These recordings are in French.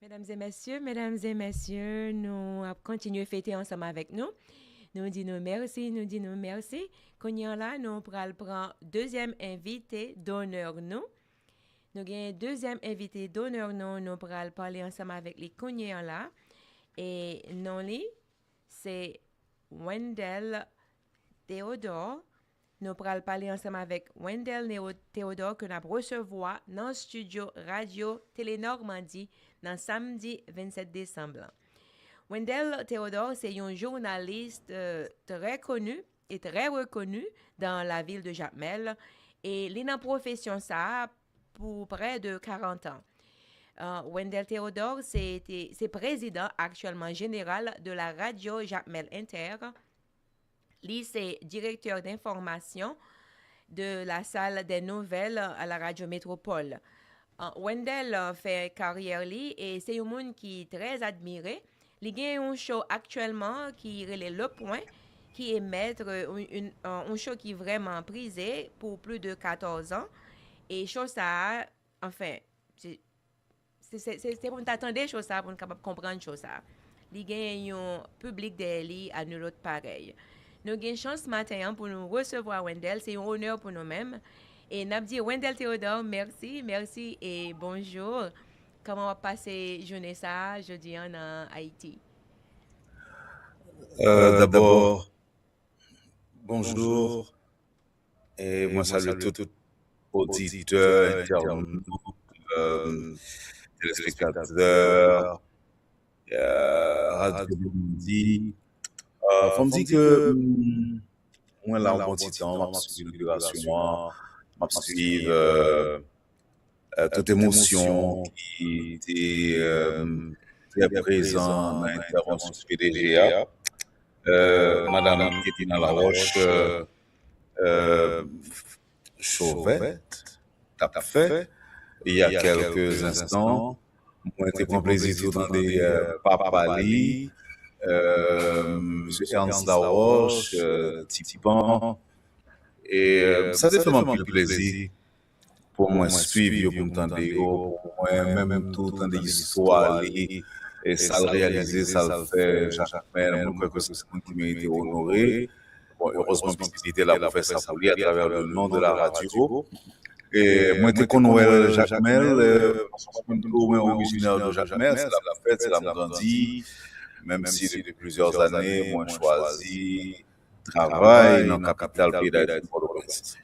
Mesdames et messieurs, nous continuons à fêter ensemble avec nous. Nous disons merci. Qu'on y en là, nous prendre deuxième invité d'honneur nous. Nous avons deuxième invité d'honneur nous pourrons parler ensemble avec les cognants là. Et non c'est Wendell Théodore. Nous pourrons parler ensemble avec Wendell Théodore que nous recevoir dans le studio Radio Télé Normandie dans samedi 27 décembre. Wendell Théodore, c'est un journaliste très connu et très reconnu dans la ville de Jacmel et il est dans la profession ça pour près de 40 ans. Wendell Théodore, c'est président actuellement général de la radio Jacmel Inter. Lui, c'est directeur d'information de la salle des nouvelles à la radio Métropole. Wendell fait carrière et c'est un monde qui est très admiré. Il y a un show actuellement qui est Le Point, qui émet un show qui est vraiment prisé pour plus de 14 ans. Et show ça, enfin, c'est pour t'attendre chose ça, pour capable comprendre chose ça. Il y a un public d'Eli à nous l'autre pareil. Nous avons une chance ce matin pour nous recevoir Wendell. C'est un honneur pour nous-mêmes. Et nous dit Wendell Théodore, merci et bonjour. Comment on va passer journée ça jeudi en Haïti? D'abord, bonjour et moi salue tout auditeur, internaute, euh, téléspectateur, Radio Midi. Faut me dire que moi là, en bon petit temps, m'a suivi l'opération, m'a suivi toute émotion qui était très présent dans l'intervention du PDGA. Madame Kétina Laroche, euh, Chauvette, t'as fait, il y a quelques instants, moi, j'ai pris plaisir de entendre Papa Ali, M. Ernst Laroche, Tipan, et ça te fait un peu plaisir pour moi suivre, pour m'entendre, pour moi même tout entendre l'histoire, et ça le réaliser, ça le fait, jamais, moi, je crois que c'est ce qui m'a été honoré. Bon, heureusement, visibilité là pour faire ça pour lui à travers le nom de la radio. Et moi, je connais Jacmel, originaire de Jacmel, c'est la fête, c'est la grandi, même si depuis plusieurs années, moi, choisi travail dans la capitale pays d'Haïti, Port-au-Prince.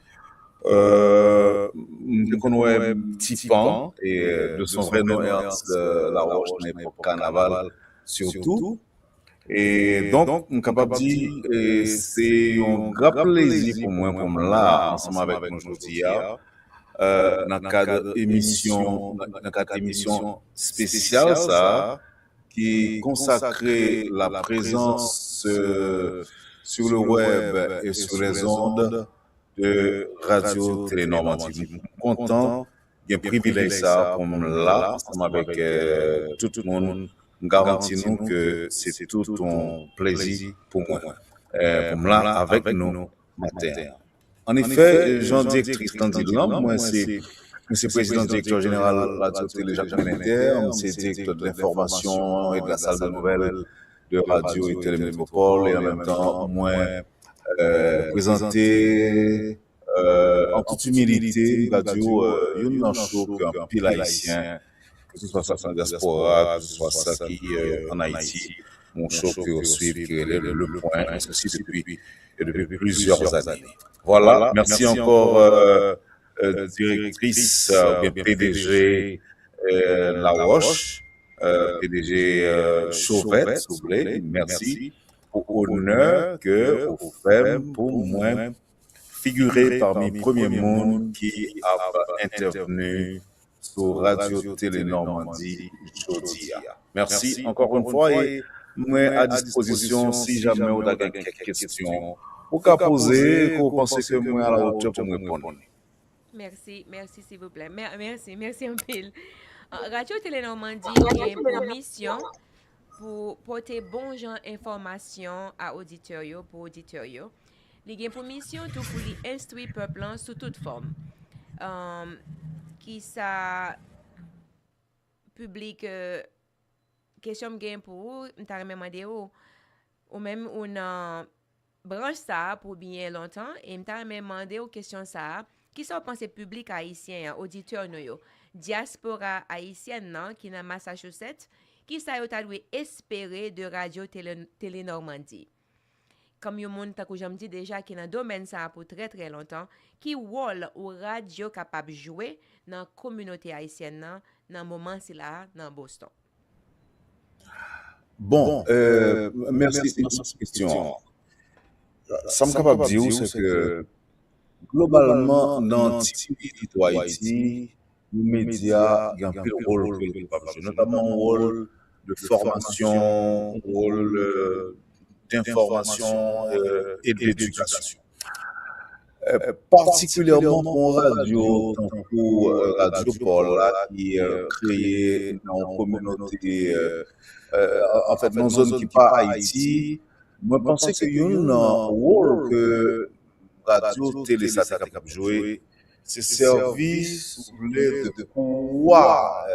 Je connais Tipan, et de son vrai nom, Ernst Laroche, mais pour carnaval surtout. Et donc, je suis capable de dire, c'est un grand plaisir pour moi, pour me là, ensemble avec nous aujourd'hui, dans le cadre d'émission spéciale, ça, qui consacrait la présence sur le web et sur les ondes de Radio Télé Normandie. Je suis content, j'ai un privilège ça pour me là, ensemble avec tout le monde. Garantis-nous que c'est tout un plaisir pour moi, pour me là avec nous matin. En effet, Jean directrice Candilan, moi c'est président directeur général Radio Télé Jacques Inter, c'est directeur de l'information et de la salle de nouvelles de Radio et Télé Métropole, et en même temps, moi présenté en toute humilité radio une show qu'un pile haïtien, que ce soit ça en diaspora, que ce soit ça qui en Haïti, mon show que vous suivez, qui est le point, et ceci depuis plusieurs années. Voilà, merci encore, directrice, bien PDG Laroche, PDG Chauvette, s'il vous plaît, merci pour l'honneur que vous faites pour moi figurer parmi les premiers mondes qui a intervenu sur Radio Télé Normandie aujourd'hui. Merci encore une fois et moi à disposition si jamais vous avez quelques questions. Vous pouvez poser, vous pensez que moi à la hauteur pour me répondre. Merci s'il vous plaît. Merci un peu. Radio Télé Normandie a pour mission pour porter bon genre information à auditeurs pour auditeurs. Il a pour mission tout pour les instruire peuple sous toute forme. Qui ça public question que pour vous, m'ta demandé ou même une branche ça pour bien longtemps et m'ta demandé aux questions ça qui sont pensée public haïtien auditeur nous yo diaspora haïtienne nan qui dans Massachusetts qui ça yo ta dû espérer de radio télé Normandie comme yo moun ta j'aime dit déjà qui dans domaine ça pour très longtemps qui rôle ou radio capable jouer dans communauté haïtienne nan dans moment c'est là dans Boston. Bon, merci pour cette question. Ça me capable de dire c'est que globalement dans le Haïti, les médias ont un peu le rôle que le capable de jouer, notamment un rôle de formation, un rôle d'information et d'éducation. Particulièrement pour radio, tant que Radio Paul là, qui est créé dans une communauté, en fait, dans une zone qui n'est pas Haïti, moi, je pense qu'il y a un rôle que Radio Télé ça est capable de jouer, c'est service de pouvoir,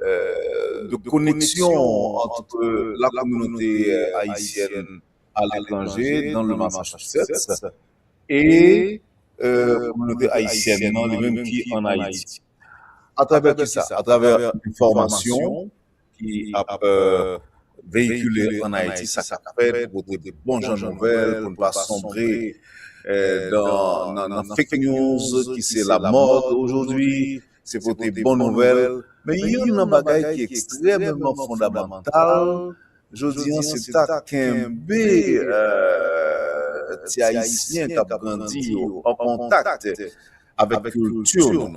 de connexion entre la communauté haïtienne à l'étranger, dans le Massachusetts, et la communauté haïtienne, non, les mêmes qui en Haïti. À travers qui ça? À travers une formation qui a véhiculée en Haïti, ça fait pour des bonnes nouvelles, pour ne pas sombrer dans fake news, qui c'est la mode aujourd'hui, c'est pour des bonnes nouvelles. Mais il y a une bagaille qui est extrêmement fondamentale. Je dis, c'est ta Kembe, ti haïtien qui a grandi en contact avec la culture.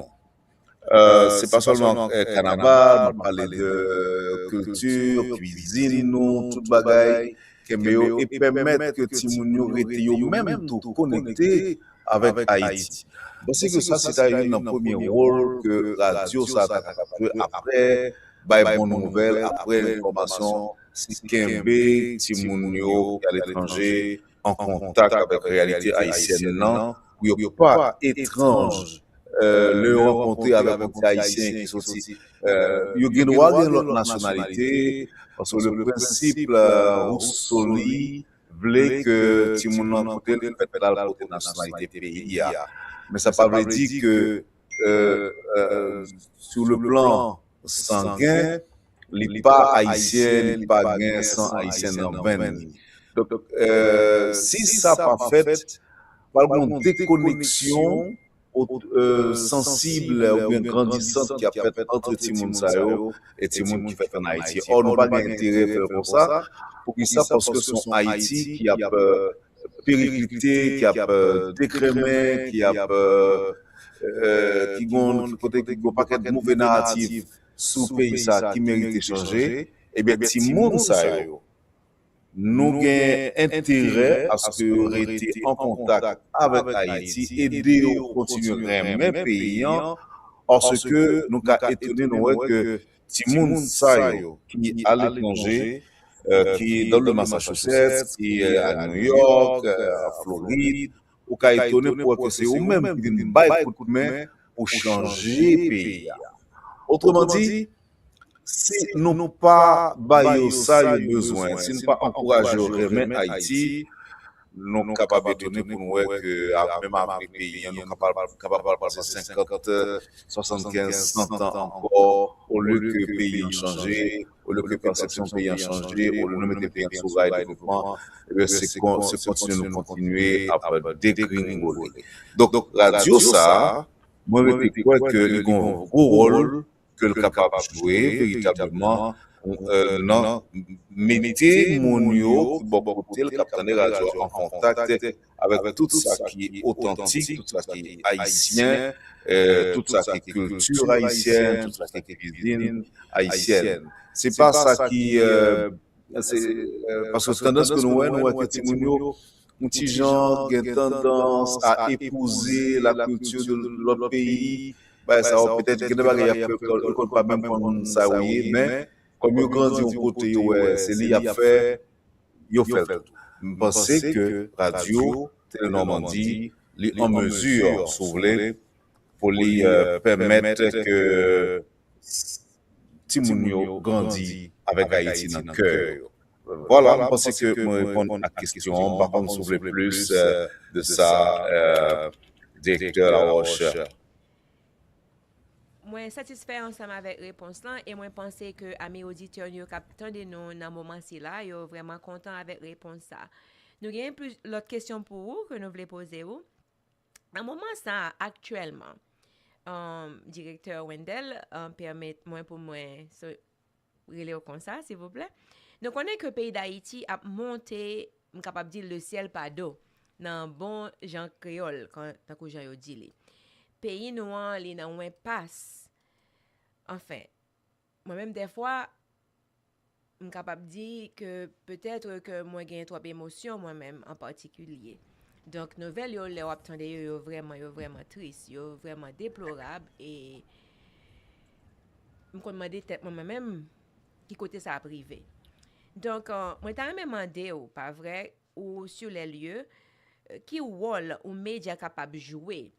C'est pas seulement carnaval, on parle de culture, cuisine, tout bagaille, et permettre que Timounio rete même tout connecté avec Haïti. Parce que ça, c'est un premier rôle que la radio, ça a joué après, by bonne nouvelle, après l'information, c'est Kembe, Timounio, à l'étranger, en contact avec la réalité haïtienne, non, où il n'y a pas étrange le rencontrer avec des Haïtiens qui sont aussi. Il y a droit à notre nationalité, parce que le principe Roussoli voulait que Timoun rencontre le pétal pour la nationalité pays. Mais ça ne veut pas dire que sur le plan sanguin, il n'est pas haïtien, il n'est pas gain sans haïtien dans le bain. Donc, si ça n'a pas fait, par une déconnexion sensible ou bien grandissante qui a fait entre Timoun Sayo et Timoun qui fait en Haïti. Or, nous n'avons pas d'intérêt pour ça. Pour qui ça? Parce que c'est Haïti qui a périclité, qui a décrémé, qui a paquet de mauvais narratifs sous le pays qui mérite de changer. Eh bien, Timoun Sayo, nous avons intérêt à ce que rester en contact avec Haïti, aider à continuer à aimer pays, parce que nous avons étonné que Timoun Sayo, qui est à l'étranger, qui est dans le Massachusetts, qui est à New York, à Floride, ou qui a étonné pour que c'est eux-mêmes qui viennent bailler coup de main pour changer le pays. Autrement dit, si nous n'avons pas ça besoin, si nous n'avons pas encouragé à Haïti, nous sommes capables de donner pour nous que même avec les pays, nous sommes capables de passer 50, 75, 100 ans encore, au lieu que le pays a changé, au lieu que la perception du pays a changé, au lieu de mettre les pays en sous-rail de développement, c'est continuer à dégringoler. Donc, radio, ça, moi, je crois qu'il y a un gros rôle que le capable de jouer véritablement non mettez mon yo qui le capitaine radio en contact avec tout ça qui est authentique, tout ça qui est haïtien, tout ça qui est culture haïtienne, tout ça qui est cuisine haïtienne. C'est pas ça qui parce que tendance que nous voyons que Timounio un petit genre qui a tendance à épouser la culture de l'autre pays. Ben, ça va peut-être que ne pas même prendre ça, oui, mais comme il grandit au côté, c'est lui qui a fait, il a fait tout. Je pense que Radio Télé Normandie est en mesure, si vous voulez, pour lui permettre que ti moun yo grandi avec Haïti dans le cœur. Voilà, je pense que je réponds à la question. Par contre, s'ouvrir plus de ça, directeur La Roche. Moi satisfait ensemble avec réponse là et moi penser que à mes auditeurs yo captande nous dans moment ci là, yo vraiment content avec réponse ça. Nous avons plus l'autre question pour vous que nous voulons poser vous. À moment ça actuellement directeur Wendell permettez-moi pour moi relire comme ça s'il vous plaît. Donc on est que le pays d'Haïti a monté capable dire le ciel pas d'eau dans bon Jean créole quand tant que Jean yo dit pays noir li nan un passe. Enfin, moi-même des fois je suis capable de dire que peut-être que moi j'ai trop d'émotions moi-même en particulier. Donc nouvelle yo les attendez yo vraiment triste, yo vraiment déplorable et me demander tête moi-même qui côté ça privé. Donc moi t'ai même demandé ou pas vrai ou sur les lieux qui rôle ou média capable jouer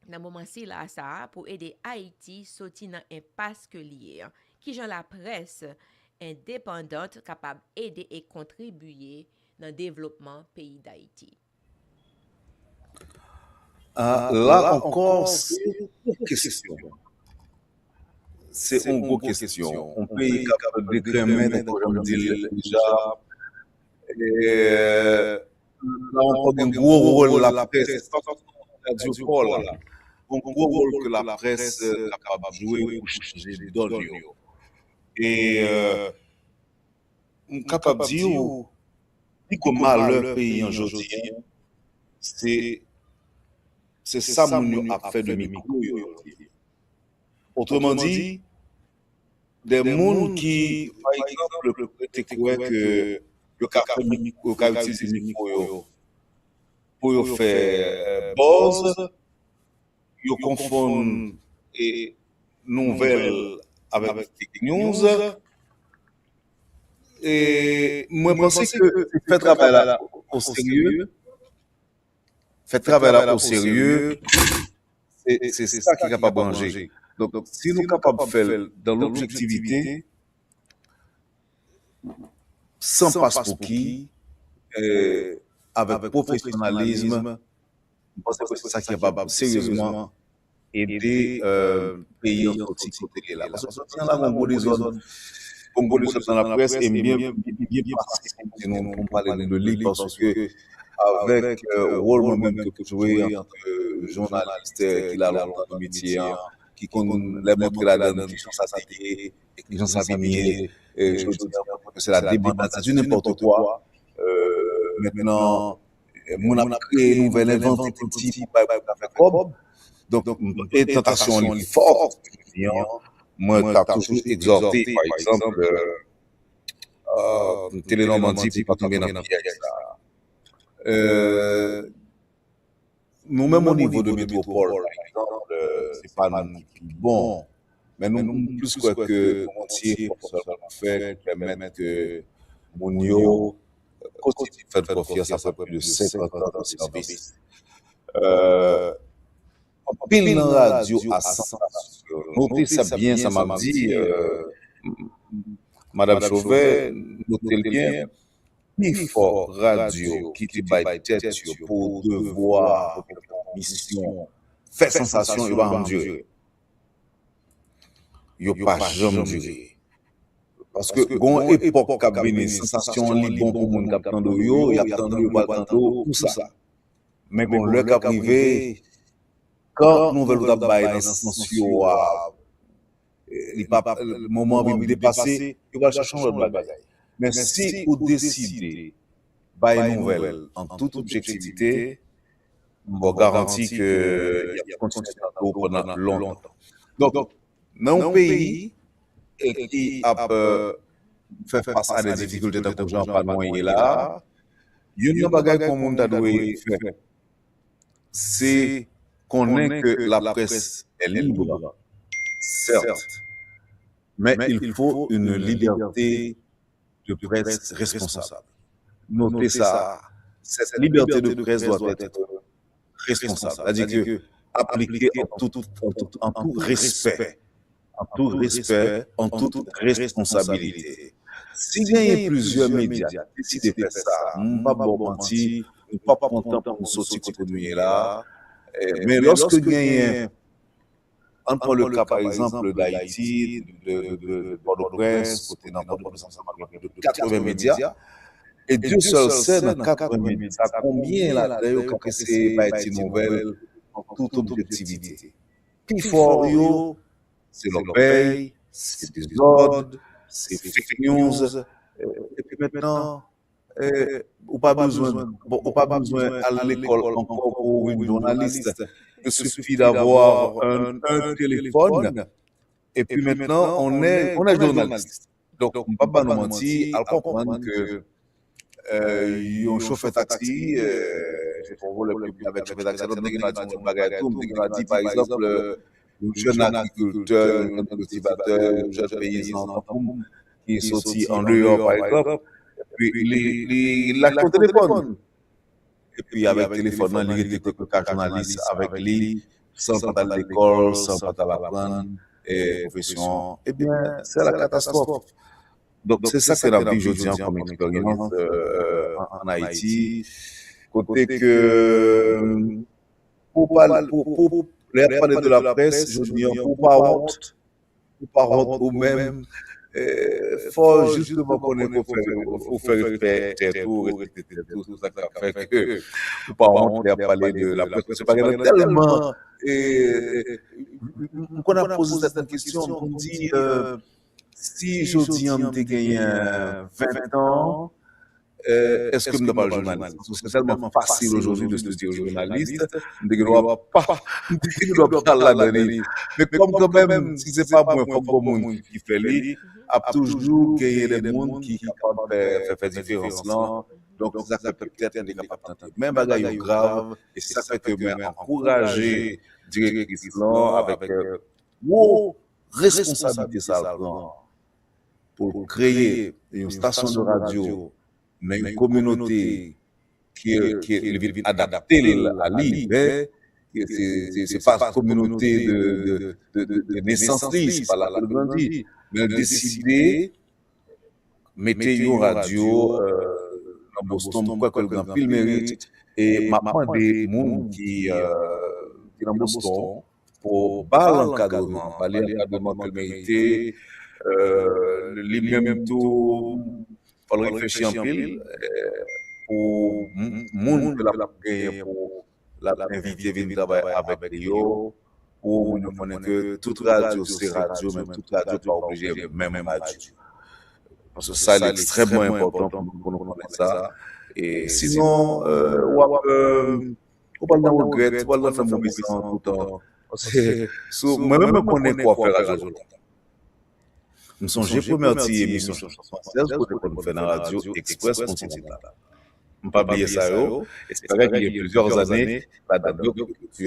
dans moment ci là ça pour aider Haïti sortir dans impasse que lié qui genre la presse indépendante capable aider et contribuer dans le développement pays d'Haïti. Là encore, c'est une question. C'est une grosse question. On peut y capable de décrémer, comme je dis déjà. Là, on a un gros rôle la presse. Un gros rôle que la presse est capable de jouer pour changer les donnes. Et on est capable de dire que malheur pays aujourd'hui, c'est ça mon a fait de micro. Autrement dit, des gens qui, par exemple, peut-être que le cas utiliser le micro pour faire buzz, ils confondent nouvelles avec fake news. Et moi, je pense que fait travail au sérieux. Fait travail au sérieux, c'est ça qui est capable de manger. Donc, si nous sommes capables de faire dans l'objectivité, sans passe-pour qui, avec professionnalisme, je pense que c'est ça qui est capable sérieusement aider le pays en sortie côté là. Parce que si on a un bon désordre, dans la presse est bien passé, sinon on parle de lui parce que avec le rôle moi-même que je jouais entre journaliste qui a longtemps dans le métier, qui les montre la donne, qui sont satiriques, qui sont satiriques, je veux dire que c'est la démonstration n'importe quoi. Maintenant, on a créé une nouvelle invention petit pour faire comme. Donc, les tentations sont fortes. Moi, tu as toujours exhorté, par exemple, Télé Normandie, puis pas tomber dans le piège. Nous-mêmes au niveau de métropole, par exemple, c'est pas nous qui bon, mais nous plus quoi que volontiers pour faire permettre que Mounio continue de faire confiance à peu près de 50 ans de service. Pile dans la radio à 100. Notez ça bien, ça m'a dit, Madame Chauvet, notez bien. Plus fort radio qui te baille tête pour devoir, mission, faire sensation, il va en durer. Il n'y a pas jamais duré. Parce que, gon époque qui a béni, sensation, li bon pour moun qui attend yo, il attend yo, pas attend tout ça. Mais bon, le cas privé, quand nous veulent bailler dans ce sens yo, le moment où il dépassé, il va chercher un autre bagaille. Mais si vous décidez de une nouvelle en toute objectivité, on garantit qu'il y a continué pendant longtemps. Donc, dans un pays qui a fait face à des difficultés de l'argent pas moyen là, il y a une bagaille qu'on doit faire. C'est qu'on est que la presse est libre, certes, mais il faut une liberté de presse responsable. Notez ça, cette liberté de presse doit être responsable, c'est-à-dire que appliquée en tout respect. en tout respect, en toute responsabilité. Si il y a plusieurs médias qui décident de faire ça, nous ne pas bon mentir, nous ne pas prendre temps pour nous sortir côté de nous là. Mais lorsque il y a on prend le cas, par exemple, d'Haïti, de Port-au-Prince, côté dans Port-au-Prince, ensemble avec de 80 médias, et Dieu seul sait dans 80 médias, combien là-dedans, quand c'est pas une nouvelle, en toute objectivité. Puis fort, c'est l'obéi, c'est des ordres, c'est fake news, et puis maintenant, ou pas besoin, ou pas besoin à l'école encore pour une journaliste. Il suffit d'avoir un téléphone et puis maintenant on est journaliste. Donc on ne peut pas nous mentir, à comprendre que un chauffeur taxi, j'ai pas le plus avec chauffeur taxi, donc on a dit bagage tout, on a dit par exemple un jeune agriculteur, un cultivateur, un jeune paysan qui est sorti en dehors par exemple. Puis il a son téléphone. Et puis avec le téléphone, il était quelques journalistes avec lui, sans pas à l'école, sans pas à la prendre, et profession. Eh bien, c'est la catastrophe. Donc c'est ça que la vie aujourd'hui comme expérience en Haïti. Côté que pour parler de la presse, je dis pour pas honte ou même faut justement connaître pour faire respecter tout ça qui fait que pour pas honte à parler de la presse c'est pas tellement qu'on a posé cette question on dit si je dis on te gagné 20 ans est-ce que je ne dois pas journaliste? C'est tellement facile aujourd'hui de se dire journaliste, je ne dois pas là-dedans. Mais comme quand même, si ce n'est pas moi, comme monde qui fait lui, a toujours gagné des gens qui sont capables de faire différence là. Donc, ça fait peut-être être capable d'entendre. Même bagaille grave, et ça fait que je encourager directrice là avec responsabilité ça pour créer une station de radio mais une communauté qui est adaptée à lui, c'est pas une communauté de naissance, c'est pas la grandi, mais décider, mettez une radio dans Boston, quoi que le grand pile mérite, et maintenant des gens qui dans Boston, pour parler l'encadrement, que le mérité, lui-même tout, il faut réfléchir en pile pour monde que la gagner pour la inviter venir travailler avec eux pour nous connaître que toute radio c'est radio même toute radio pas obligé même radio parce que ça c'est extrêmement important pour nous connaître ça et sinon on parle de regret on parle de faire mauvais sang tout le temps parce que moi-même je connais quoi faire radio nous sommes j'ai première émission française pour nous faire dans la radio Express Continental. Je ne pas oublier ça. Et c'est vrai qu'il y a plusieurs années, tu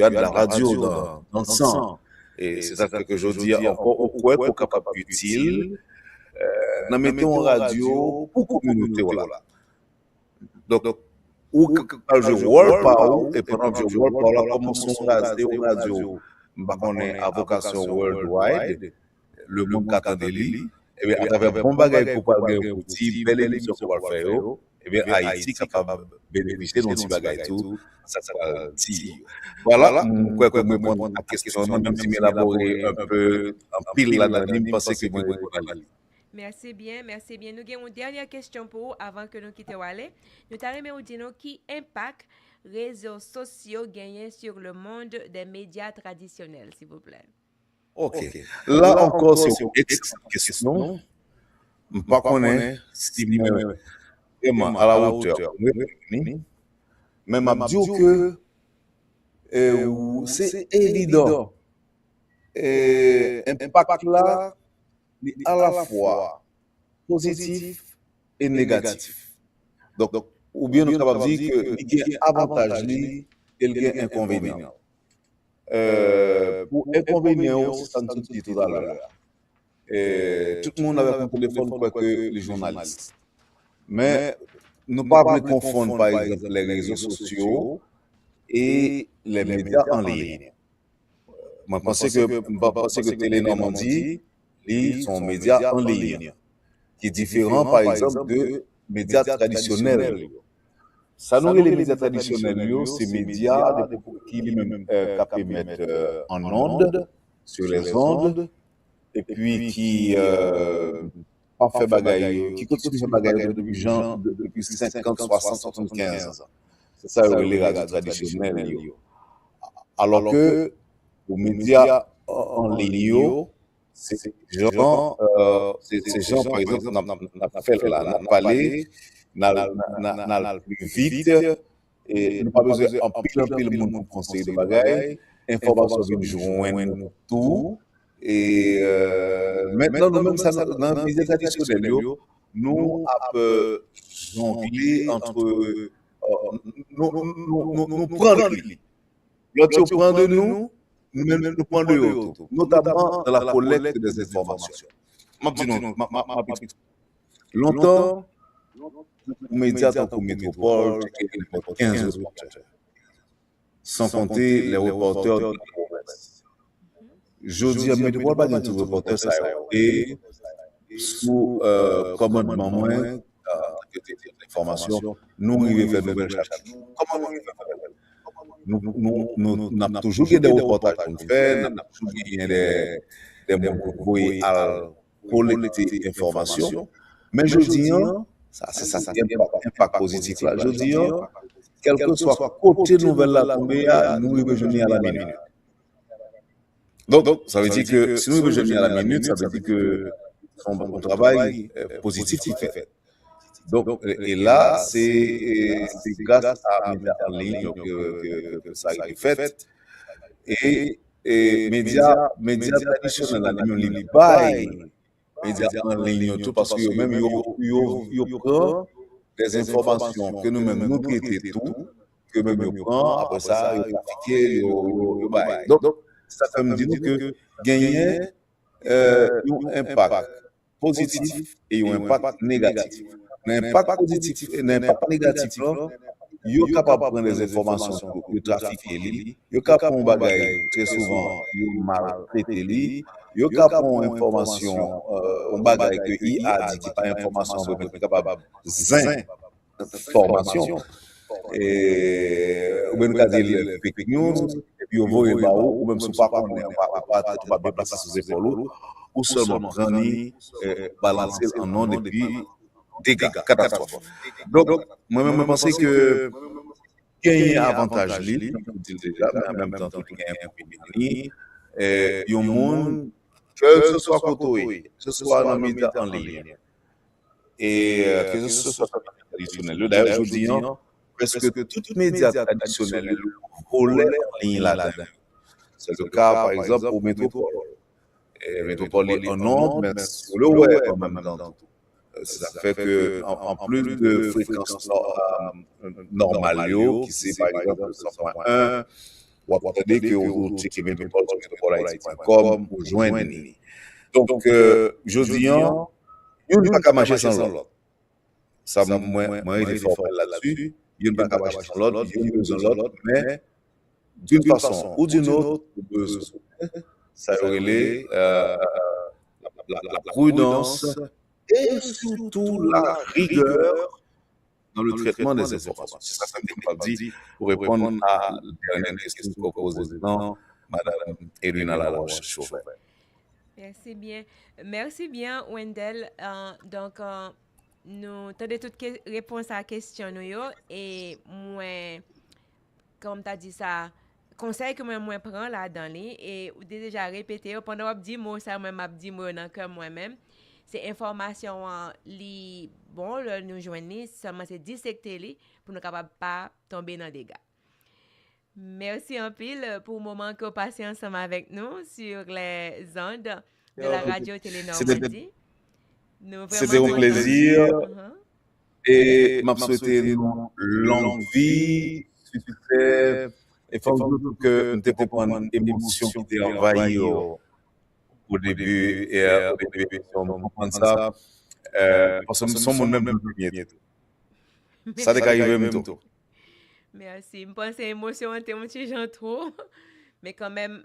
as de la radio dans le sang. Et c'est ça que je dis encore au point pour capable utile. Nous mettons en radio pour la communauté. Voilà. Donc, ou je world par où, et pendant que je world par là, comme son radio, on est à vocation worldwide. Le monde qu'attend de lui, et bien à travers bon bagage pour parler un petit belle émission qu'on va faire, et bien Haïti capable de bénéficier de petit bagage tout, ça va dire. Voilà, je crois que je vais répondre à la question, même si m'élaborer un peu en pile là-dedans, je pense que je vais répondre à la Merci bien, merci bien. Nous avons une dernière question pour vous avant que nous quittions aller. Nous allons dire qui impact réseaux sociaux gagnent sur le monde des médias traditionnels, s'il vous plaît. Ok. Là encore, c'est une question. Je ne sais pas si vraiment à la hauteur. Mais je dis que c'est évident. Impact là, à la fois positif et négatif. Donc, ou bien nous sommes capables de dire qu'il y a avantage et il y a inconvénient. Pour inconvénient, c'est ça que je dis tout à l'heure. Tout le monde avait un téléphone quoi que les journalistes. Mais ne pas confondre par exemple les réseaux sociaux et les médias en ligne. Moi, pense que Télé Normandie, ils sont médias en ligne, qui est différent, par exemple, de médias traditionnels. Ça nous, les médias traditionnels, c'est médias qui même capé mettre en ondes, sur les ondes, et puis qui pas fait bagaille, qui continue faire bagaille depuis 50, 60, 75. C'est ça, les radios traditionnelles. Alors que les médias en ligne, c'est ces gens, par exemple, n'a fait là, n'a parlé, n'a plus vite, et n'a pas besoin en pile monde pour conseiller de bagaille, information vient joindre tout, et maintenant, nous-mêmes, dans les médias traditionnels, nous avons jonglé entre, nous prendre lui. L'autre prend de nous, nous-mêmes nous prenons de l'autre, notamment dans la collecte des informations. Longtemps, les médias comme Métropole, 15 reporters, sans compter les reporters de la province. Je dis à Métropole, pas de reporters, ça a été sous commandement moins d'informations, nous arrivons à faire de nouvelles charges. Comment nous arrivons à faire nous avons toujours des reportages qu'on fait, nous avons toujours des mots à collecter informations. Mais je dis, ça c'est un impact positif là. Je dis, quel que soit côté nouvelle la tombée, nous revenons à la minute. Donc, ça veut dire que si nous revenons à la minute, ça veut dire que son travail positif est fait. Donc, et là, c'est grâce à médias en ligne que ça a été fait. Et médias traditionnels, ils baillent médias en ligne, tout parce que même ils prennent des informations que nous-mêmes nous traitons tout, que même ils prennent, après ça, ils trafiquent, ils baillent. Donc, ça fait me dire que gagner un impact positif et un impact négatif. L'impact positif et l'impact négatif, ils sont capables de prendre des informations pour trafiquer, ils sont capables de bagaille très souvent, ils maltraiter, ils sont capables de information, on bagaille que IA dit qui pas information, mais capable d'information. Et ou bien nous dire fake news, et puis on voit le barreau, ou même si pas on va bien placer ses épaules, ou seulement prendre, balancer en nom et puis dégâts, catastrophes. Donc, moi-même, je pense que gagner avantage, déjà, mais en même temps, il y a un inconvénient. Il y a un monde, que ce soit côté, que ce soit dans les médias en ligne, et que ce soit traditionnel. D'ailleurs, je dis, presque tous les médias traditionnels volaient en ligne là-dedans. C'est le cas, par exemple, pour Métropole. Métropole est en ondes, mais sur le web en même temps. Ça fait que, en plus de fréquences normales, qui c'est par exemple 100.1, ou attendez que vous checkez Métropole.com ou joindre. Donc, je dis, il n'y a pas qu'à marcher sans l'autre. Ça, moi, il est fort là-dessus. Il n'y a pas qu'à marcher sans l'autre, il y a besoin de l'autre, mais d'une façon ou d'une autre, ça relève la prudence et surtout la rigueur dans le traitement des informations. C'est ça que je me dit pour répondre à la dernière question que pose Madame Edwina Laroche-Chauvin. Merci bien, Wendell. Donc, nous avons toutes les réponses à la question. Et moi, comme tu as dit ça, conseil que moi prends là-dedans, et vous avez déjà répété, pendant que je dis moi, ça m'a dit moi-même. C'est information bon nous joindre seulement c'est dissecter pour nous capable pas tomber dans des dégâts. Merci en pile pour le moment que vous passez ensemble avec nous sur les ondes de la radio Télé Normandie. C'était un plaisir et m'a souhaité une longue vie, succès, et faut que nous devons prendre une émotion qui était envahie au début, et au début, on comprend ça, parce que nous sommes même bientôt. Ça n'est qu'arriver même tout. Merci. Je pense que l'émotion était un petit peu trop, mais quand même,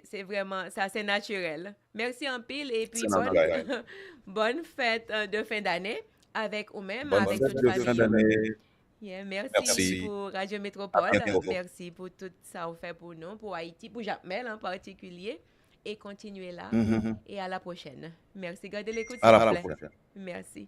c'est vraiment, ça c'est naturel. Merci en pile et puis C'est bonne, naturel. bonne fête de fin d'année avec vous-même, Bonne avec fête toute de fin famille. d'année. Yeah, merci Merci. pour Radio À Métropole. bientôt. Merci pour tout ça vous fait pour nous, pour Haïti, pour Jacmel en particulier. Et continuez là. Mhm. Et à la prochaine. Merci. Gardez l'écoute, À s'il la vous plaît. prochaine. Merci.